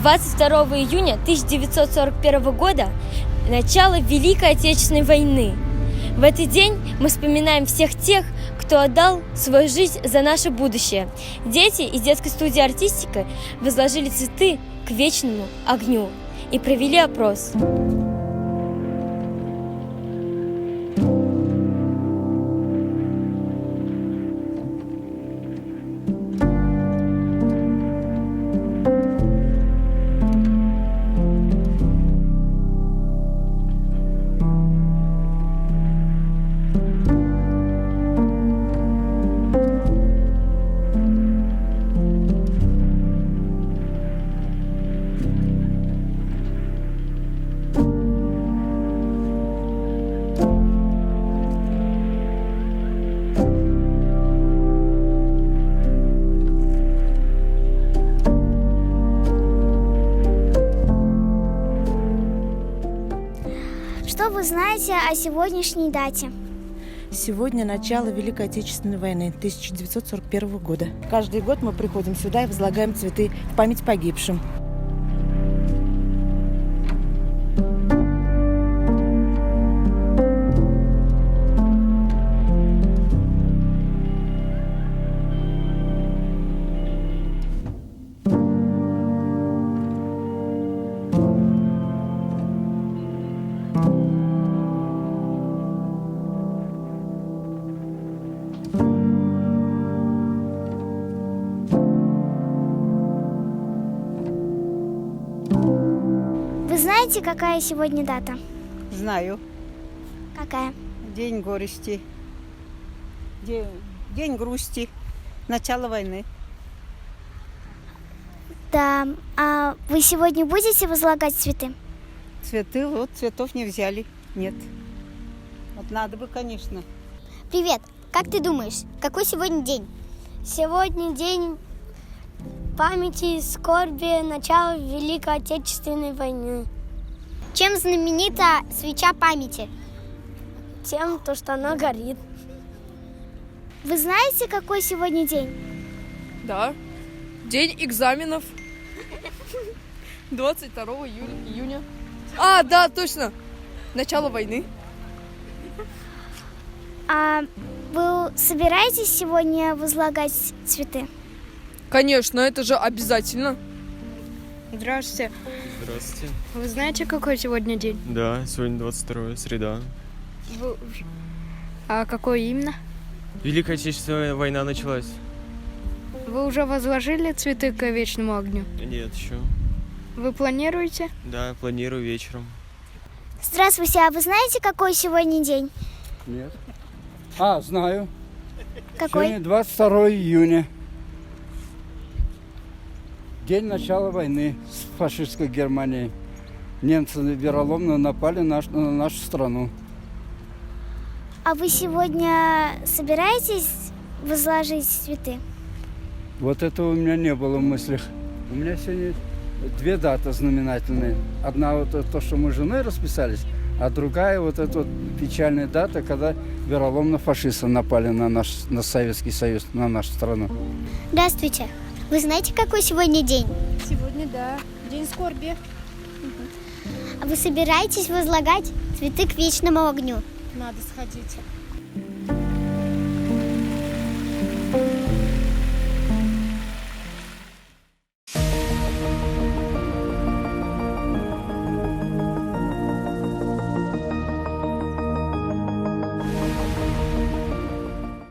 22 июня 1941 года – начало Великой Отечественной войны. В этот день мы вспоминаем всех тех, кто отдал свою жизнь за наше будущее. Дети из детской студии «Артистика» возложили цветы к вечному огню и провели опрос. Что вы знаете о сегодняшней дате? Сегодня начало Великой Отечественной войны 1941 года. Каждый год мы приходим сюда и возлагаем цветы в память погибшим. Вы знаете, какая сегодня дата? Знаю. Какая? День горести. День грусти. Начало войны. Да. А вы сегодня будете возлагать цветы? Цветы, вот цветов не взяли. Нет. Вот надо бы, конечно. Привет. Как ты думаешь, какой сегодня день? Сегодня день памяти и скорби начала Великой Отечественной войны. Чем знаменита свеча памяти? Тем, что она горит. Вы знаете, какой сегодня день? Да. День экзаменов. 22 июня. А, да, точно. Начало войны. А вы собираетесь сегодня возлагать цветы? Конечно, это же обязательно. Здравствуйте. Здравствуйте. Вы знаете, какой сегодня день? Да, сегодня 22 среда. А какой именно? Великая Отечественная война началась. Вы уже возложили цветы к вечному огню? Нет, еще. Вы планируете? Да, планирую вечером. Здравствуйте, а вы знаете, какой сегодня день? Нет. Знаю. Какой? Сегодня 22 июня. День начала войны с фашистской Германией. Немцы вероломно напали на нашу страну. А вы сегодня собираетесь возложить цветы? Вот этого у меня не было в мыслях. У меня сегодня две даты знаменательные. Одна вот то, что мы с женой расписались, а другая вот эта вот печальная дата, когда вероломно фашисты напали на Советский Союз, на нашу страну. Здравствуйте. Вы знаете, какой сегодня день? Сегодня, да. День скорби. А вы собираетесь возлагать цветы к вечному огню? Надо сходить.